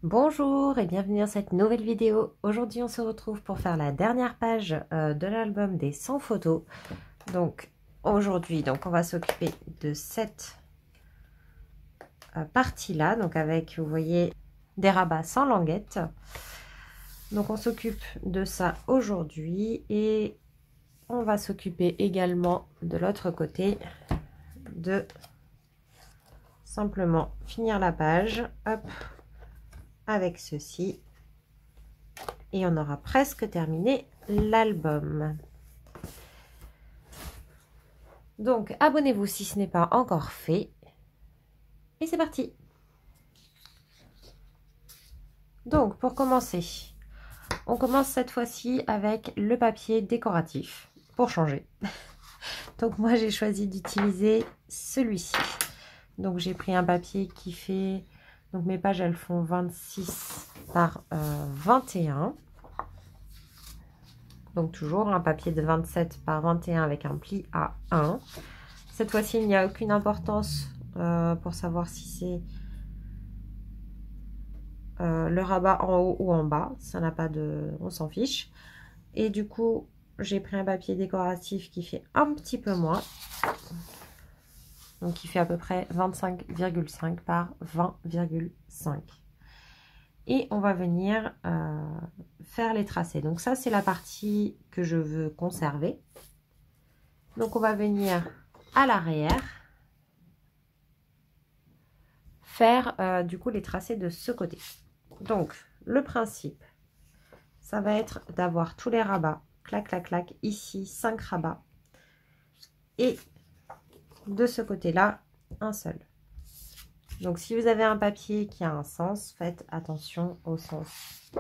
Bonjour et bienvenue dans cette nouvelle vidéo. Aujourd'hui on se retrouve pour faire la dernière page de l'album des 100 photos. Donc aujourd'hui on va s'occuper de cette partie là, donc avec, vous voyez, des rabats sans languette. Donc on s'occupe de ça aujourd'hui et on va s'occuper également de l'autre côté de simplement finir la page, hop, avec ceci. Et on aura presque terminé l'album. Donc abonnez-vous si ce n'est pas encore fait. Et c'est parti. Donc pour commencer, on commence cette fois-ci avec le papier décoratif. Pour changer. Donc moi j'ai choisi d'utiliser celui-ci. Donc j'ai pris un papier qui fait... Donc mes pages elles font 26 par 21. Donc toujours un papier de 27 par 21 avec un pli à 1. Cette fois-ci, il n'y a aucune importance pour savoir si c'est le rabat en haut ou en bas. Ça n'a pas de... On s'en fiche. Et du coup, j'ai pris un papier décoratif qui fait un petit peu moins. Donc qui fait à peu près 25,5 par 20,5. Et on va venir faire les tracés. Donc ça, c'est la partie que je veux conserver. Donc on va venir à l'arrière faire du coup les tracés de ce côté. Donc le principe, ça va être d'avoir tous les rabats, clac, clac, clac, ici 5 rabats. Et de ce côté-là, un seul. Donc si vous avez un papier qui a un sens, faites attention au sens.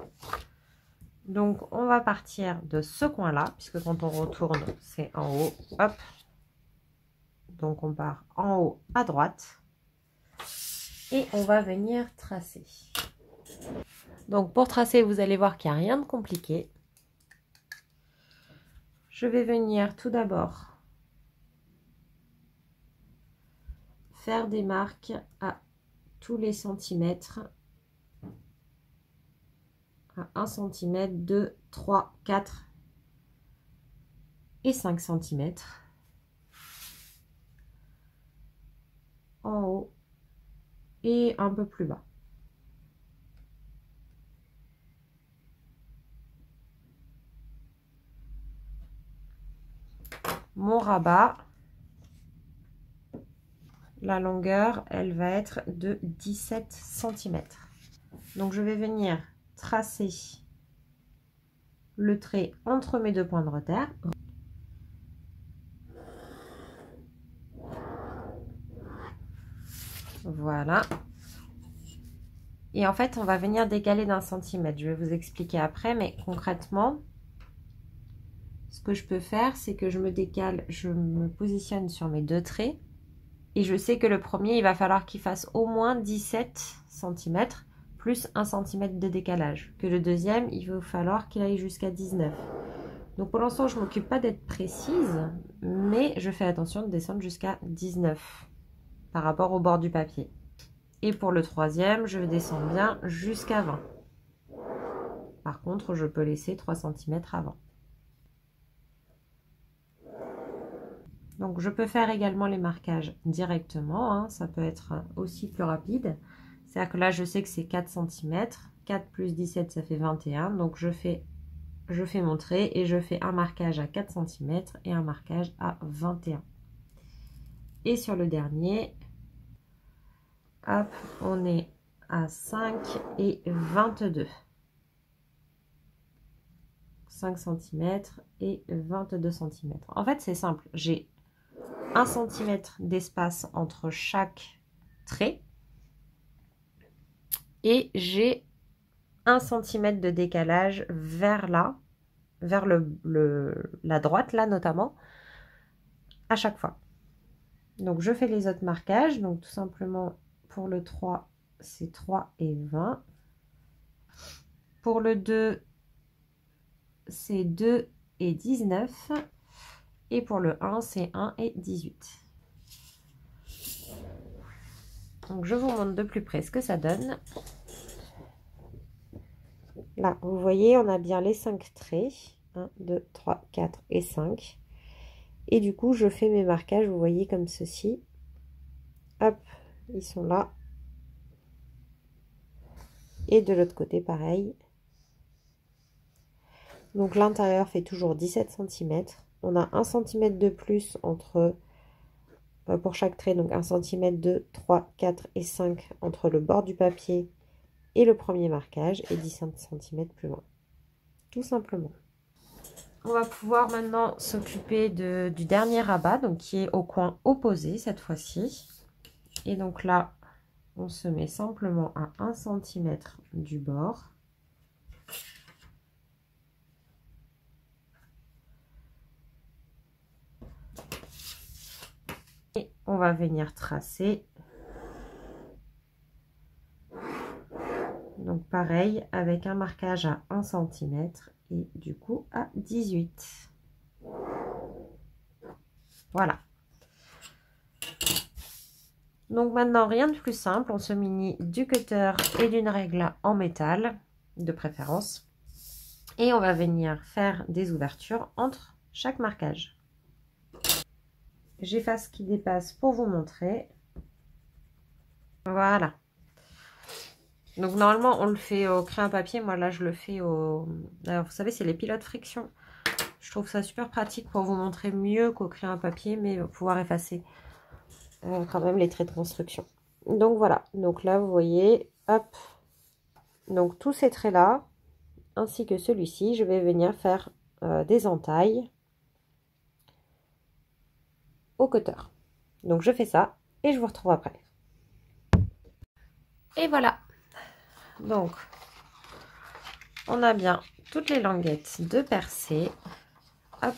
Donc on va partir de ce coin-là, puisque quand on retourne, c'est en haut. Hop. Donc on part en haut à droite. Et on va venir tracer. Donc pour tracer, vous allez voir qu'il n'y a rien de compliqué. Je vais venir tout d'abord faire des marques à tous les centimètres. À 1 cm, 2, 3, 4 et 5 cm. En haut et un peu plus bas. Mon rabat, la longueur, elle va être de 17 cm. Donc je vais venir tracer le trait entre mes deux points de repère. Voilà. Et en fait, on va venir décaler d'1 centimètre. Je vais vous expliquer après, mais concrètement, ce que je peux faire, c'est que je me décale, je me positionne sur mes deux traits. Et je sais que le premier, il va falloir qu'il fasse au moins 17 cm plus 1 cm de décalage. Que le deuxième, il va falloir qu'il aille jusqu'à 19. Donc pour l'instant, je ne m'occupe pas d'être précise, mais je fais attention de descendre jusqu'à 19 par rapport au bord du papier. Et pour le troisième, je descends bien jusqu'à 20. Par contre, je peux laisser 3 cm avant. Donc je peux faire également les marquages directement, hein, ça peut être aussi plus rapide. C'est-à-dire que là, je sais que c'est 4 cm, 4 plus 17, ça fait 21. Donc je fais mon trait et je fais un marquage à 4 cm et un marquage à 21. Et sur le dernier, hop, on est à 5 et 22. 5 cm et 22 cm. En fait, c'est simple. J'ai 1 cm d'espace entre chaque trait. Et j'ai 1 cm de décalage vers là, vers la droite là notamment, à chaque fois. Donc je fais les autres marquages. Donc tout simplement pour le 3, c'est 3 et 20. Pour le 2, c'est 2 et 19. Et pour le 1, c'est 1 et 18. Donc je vous montre de plus près ce que ça donne. Là, vous voyez, on a bien les 5 traits. 1, 2, 3, 4 et 5. Et du coup, je fais mes marquages, vous voyez, comme ceci. Hop, ils sont là. Et de l'autre côté, pareil. Donc, l'intérieur fait toujours 17 cm. On a 1 cm de plus entre, pour chaque trait, donc 1 cm, 2, 3, 4 et 5 entre le bord du papier et le premier marquage, et 10 cm plus loin. Tout simplement. On va pouvoir maintenant s'occuper du dernier rabat, donc qui est au coin opposé cette fois-ci. Et donc là, on se met simplement à 1 cm du bord. Et on va venir tracer. Donc pareil, avec un marquage à 1 cm et du coup à 18. Voilà. Donc maintenant, rien de plus simple, on se munit du cutter et d'une règle en métal, de préférence. Et on va venir faire des ouvertures entre chaque marquage. J'efface ce qui dépasse pour vous montrer. Voilà. Donc normalement, on le fait au crayon à papier. Moi là, je le fais au... Alors, vous savez, c'est les pilotes friction. Je trouve ça super pratique pour vous montrer mieux qu'au crayon à papier, mais pouvoir effacer quand même les traits de construction. Donc voilà. Donc là, vous voyez, hop. Donc tous ces traits-là, ainsi que celui-ci, je vais venir faire des entailles au cutter. Donc je fais ça et je vous retrouve après. Et voilà. Donc, on a bien toutes les languettes de percée. Hop.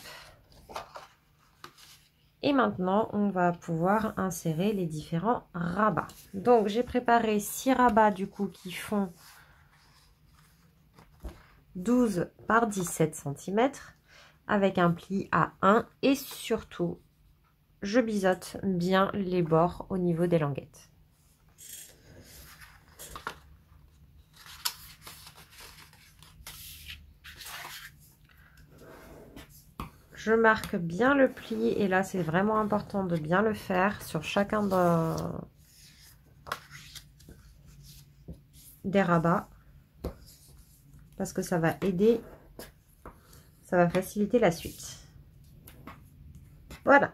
Et maintenant, on va pouvoir insérer les différents rabats. Donc, j'ai préparé 6 rabats du coup qui font 12 par 17 cm avec un pli à 1 et surtout, je biseaute bien les bords au niveau des languettes. Je marque bien le pli et là c'est vraiment important de bien le faire sur chacun des rabats parce que ça va aider, ça va faciliter la suite. Voilà.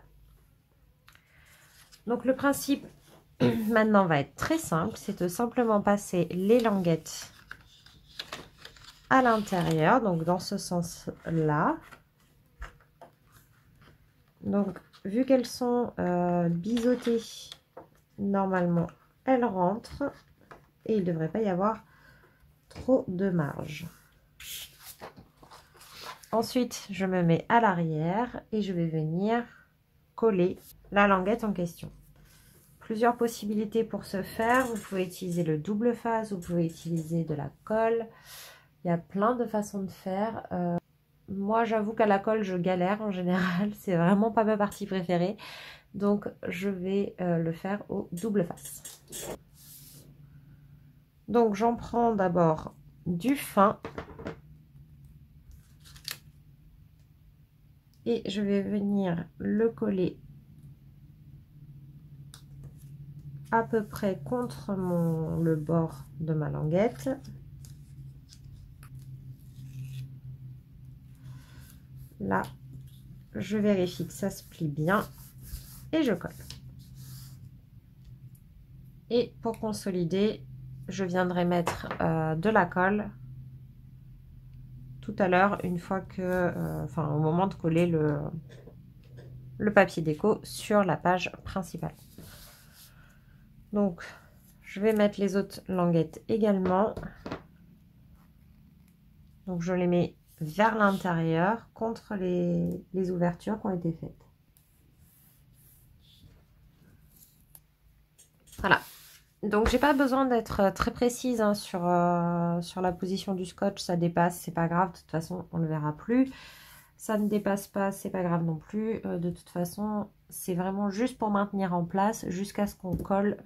Donc le principe maintenant va être très simple, c'est de simplement passer les languettes à l'intérieur, donc dans ce sens-là. Donc, vu qu'elles sont biseautées, normalement, elles rentrent et il ne devrait pas y avoir trop de marge. Ensuite, je me mets à l'arrière et je vais venir coller la languette en question. Plusieurs possibilités pour ce faire. Vous pouvez utiliser le double face, vous pouvez utiliser de la colle. Il y a plein de façons de faire. Moi, j'avoue qu'à la colle, je galère en général. C'est vraiment pas ma partie préférée. Donc, je vais le faire au double face. Donc, j'en prends d'abord du fin. Et je vais venir le coller à peu près contre le bord de ma languette. Là, je vérifie que ça se plie bien et je colle. Et pour consolider, je viendrai mettre de la colle tout à l'heure, une fois que, au moment de coller le papier déco sur la page principale. Donc, je vais mettre les autres languettes également. Donc, je les mets vers l'intérieur contre les ouvertures qui ont été faites. Voilà. Donc, j'ai pas besoin d'être très précise hein, sur la position du scotch. Ça dépasse, c'est pas grave. De toute façon, on ne le verra plus. Ça ne dépasse pas, c'est pas grave non plus. De toute façon, c'est vraiment juste pour maintenir en place jusqu'à ce qu'on colle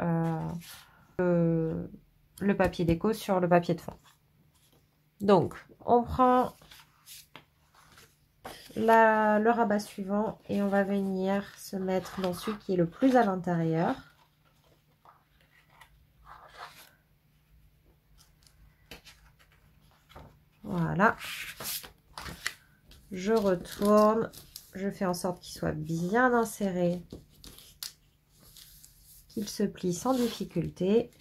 le papier déco sur le papier de fond. Donc, on prend le rabat suivant et on va venir se mettre dans celui qui est le plus à l'intérieur. Voilà. Je retourne, je fais en sorte qu'il soit bien inséré, qu'il se plie sans difficulté.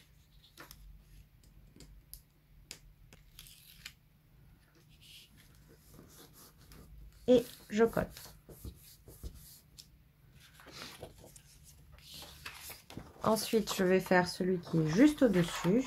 Et je colle. Ensuite, je vais faire celui qui est juste au-dessus.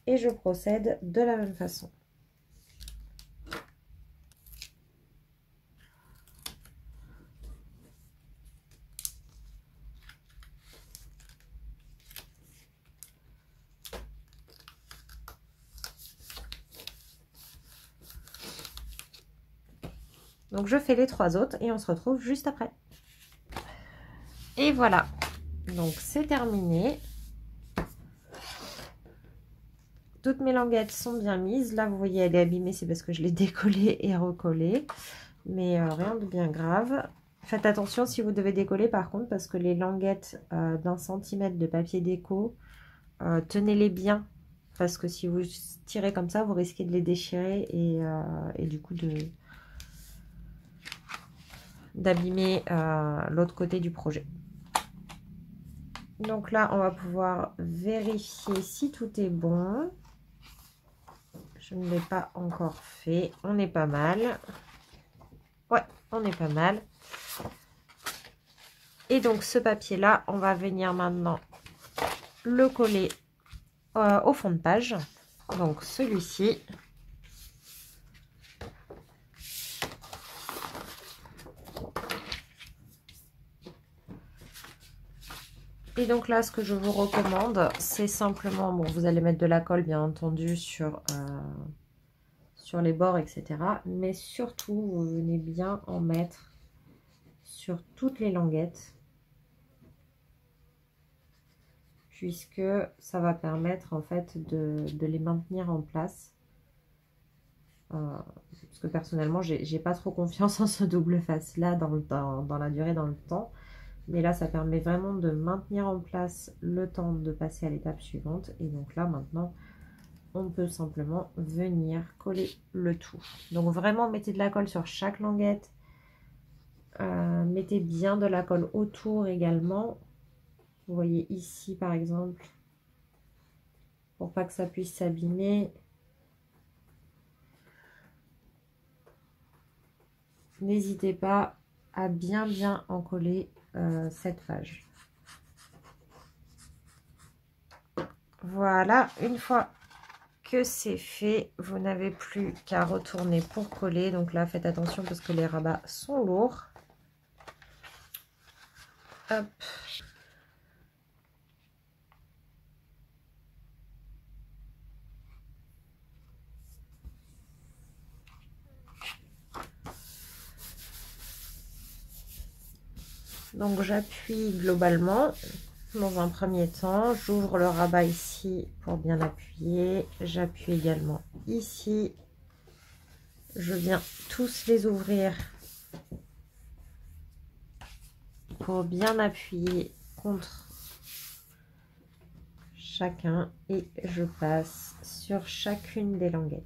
Et je procède de la même façon. Donc je fais les 3 autres et on se retrouve juste après. Et voilà, donc c'est terminé. Toutes mes languettes sont bien mises. Là, vous voyez, elle est abîmée, c'est parce que je l'ai décollée et recollée. Mais rien de bien grave. Faites attention si vous devez décoller par contre, parce que les languettes d'1 centimètre de papier déco, tenez-les bien. Parce que si vous tirez comme ça, vous risquez de les déchirer et du coup d'abîmer l'autre côté du projet. Donc là, on va pouvoir vérifier si tout est bon. Je ne l'ai pas encore fait. On est pas mal. Ouais, on est pas mal. Et donc, ce papier-là, on va venir maintenant le coller au fond de page. Donc, celui-ci. Et donc là, ce que je vous recommande, c'est simplement, bon, vous allez mettre de la colle, bien entendu, sur les bords, etc. Mais surtout, vous venez bien en mettre sur toutes les languettes, puisque ça va permettre, en fait, de les maintenir en place. Parce que personnellement, j'ai pas trop confiance en ce double face-là dans la durée, dans le temps. Mais là, ça permet vraiment de maintenir en place le temps de passer à l'étape suivante. Et donc là, maintenant, on peut simplement venir coller le tout. Donc vraiment, mettez de la colle sur chaque languette. Mettez bien de la colle autour également. Vous voyez ici, par exemple, pour pas que ça puisse s'abîmer. N'hésitez pas à bien en coller cette page. Voilà, une fois que c'est fait, vous n'avez plus qu'à retourner pour coller. Donc là, faites attention parce que les rabats sont lourds. Hop. Donc j'appuie globalement. Dans un premier temps, j'ouvre le rabat ici pour bien appuyer. J'appuie également ici. Je viens tous les ouvrir pour bien appuyer contre chacun et je passe sur chacune des languettes.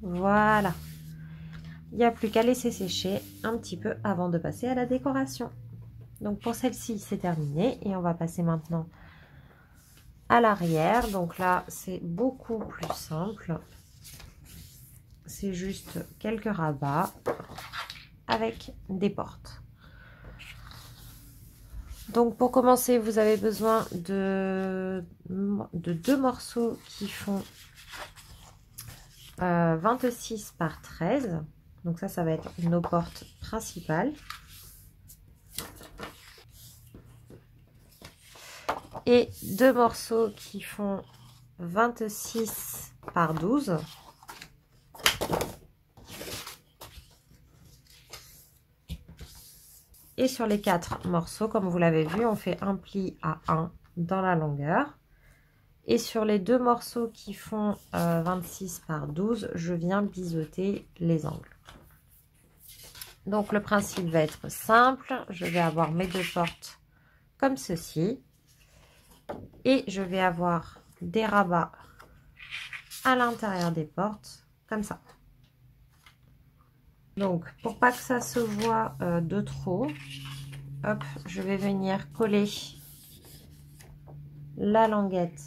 Voilà. Il n'y a plus qu'à laisser sécher un petit peu avant de passer à la décoration. Donc pour celle-ci, c'est terminé. Et on va passer maintenant à l'arrière. Donc là, c'est beaucoup plus simple. C'est juste quelques rabats avec des portes. Donc pour commencer, vous avez besoin de 2 morceaux qui font 26 par 13. Donc ça va être nos portes principales. Et 2 morceaux qui font 26 par 12. Et sur les 4 morceaux, comme vous l'avez vu, on fait un pli à 1 dans la longueur. Et sur les 2 morceaux qui font 26 par 12, je viens biseauter les angles. Donc le principe va être simple. Je vais avoir mes 2 portes comme ceci. Et je vais avoir des rabats à l'intérieur des portes, comme ça. Donc, pour pas que ça se voit de trop, hop, je vais venir coller la languette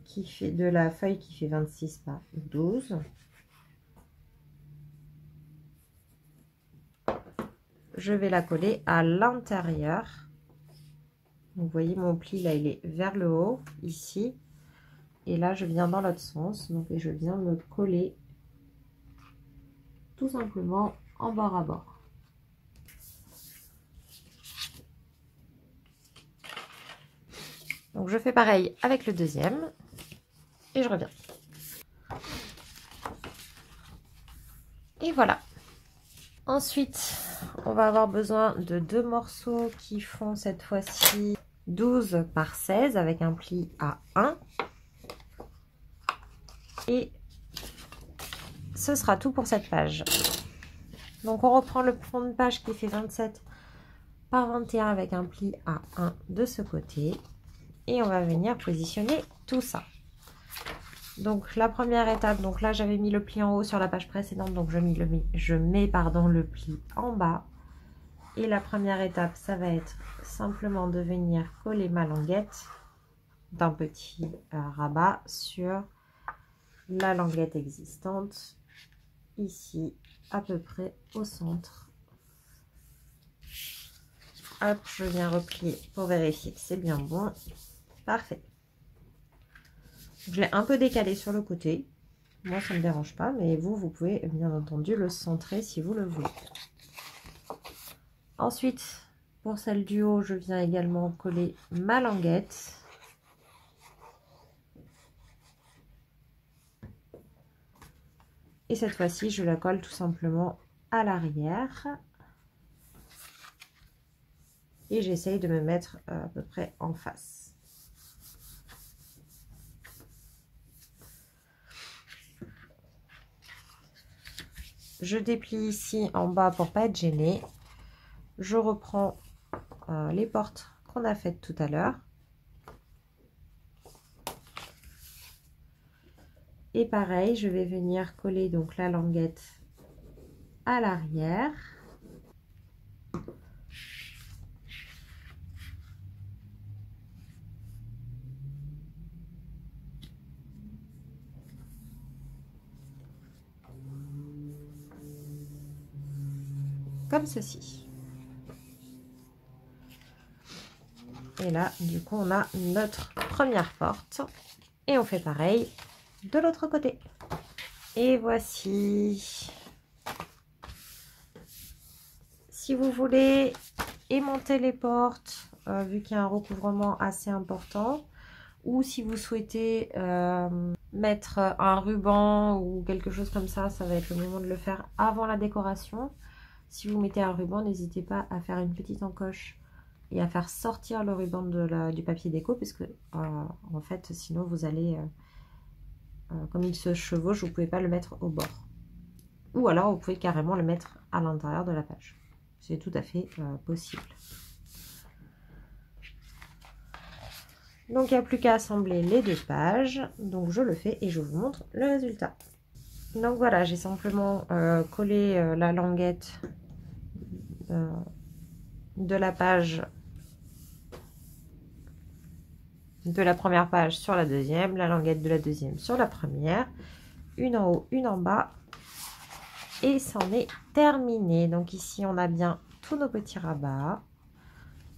qui fait de la feuille qui fait 26 par 12. Je vais la coller à l'intérieur. Vous voyez mon pli là, il est vers le haut ici, et là je viens dans l'autre sens, donc et je viens me coller tout simplement en bord à bord. Donc je fais pareil avec le deuxième et je reviens. Et voilà. Ensuite, on va avoir besoin de 2 morceaux qui font cette fois-ci 12 par 16 avec un pli à 1. Et ce sera tout pour cette page. Donc on reprend le fond de page qui fait 27 par 21 avec un pli à 1 de ce côté. Et on va venir positionner tout ça. Donc la première étape, donc là j'avais mis le pli en haut sur la page précédente, donc je mets le pli en bas. Et la première étape, ça va être simplement de venir coller ma languette d'un petit rabat sur la languette existante, ici à peu près au centre. Hop, je viens replier pour vérifier que c'est bien bon. Parfait. Je l'ai un peu décalé sur le côté. Moi, ça ne me dérange pas, mais vous pouvez bien entendu le centrer si vous le voulez. Ensuite, pour celle du haut, je viens également coller ma languette. Et cette fois-ci, je la colle tout simplement à l'arrière. Et j'essaye de me mettre à peu près en face. Je déplie ici en bas pour pas être gênée. Je reprends les portes qu'on a faites tout à l'heure. Et pareil, je vais venir coller donc la languette à l'arrière. Comme ceci. Et là, du coup, on a notre première porte. Et on fait pareil de l'autre côté. Et voici. Si vous voulez aimanter les portes, vu qu'il y a un recouvrement assez important, ou si vous souhaitez mettre un ruban ou quelque chose comme ça, ça va être le moment de le faire avant la décoration. Si vous mettez un ruban, n'hésitez pas à faire une petite encoche et à faire sortir le ruban du papier déco, parce que en fait, sinon vous allez, comme il se chevauche, vous ne pouvez pas le mettre au bord. Ou alors vous pouvez carrément le mettre à l'intérieur de la page. C'est tout à fait possible. Donc il n'y a plus qu'à assembler les 2 pages. Donc je le fais et je vous montre le résultat. Donc voilà, j'ai simplement collé la languette de la page de la première page sur la deuxième, la languette de la deuxième sur la première, une en haut, une en bas, et c'en est terminé. Donc ici on a bien tous nos petits rabats.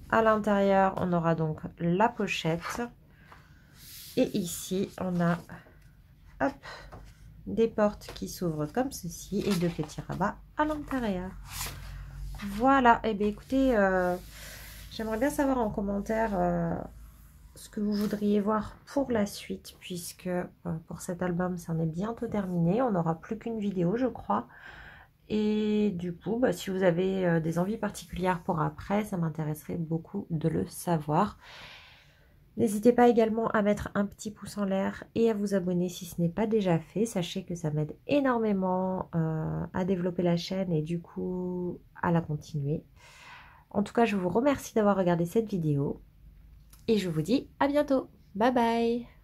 À l'intérieur on aura donc la pochette, et ici on a, hop, des portes qui s'ouvrent comme ceci et 2 petits rabats à l'intérieur. Voilà, et bien écoutez, j'aimerais bien savoir en commentaire ce que vous voudriez voir pour la suite, puisque pour cet album, ça en est bientôt terminé. On n'aura plus qu'une vidéo, je crois. Et du coup, bah, si vous avez des envies particulières pour après, ça m'intéresserait beaucoup de le savoir. N'hésitez pas également à mettre un petit pouce en l'air et à vous abonner si ce n'est pas déjà fait. Sachez que ça m'aide énormément à développer la chaîne et du coup à la continuer. En tout cas, je vous remercie d'avoir regardé cette vidéo et je vous dis à bientôt. Bye bye!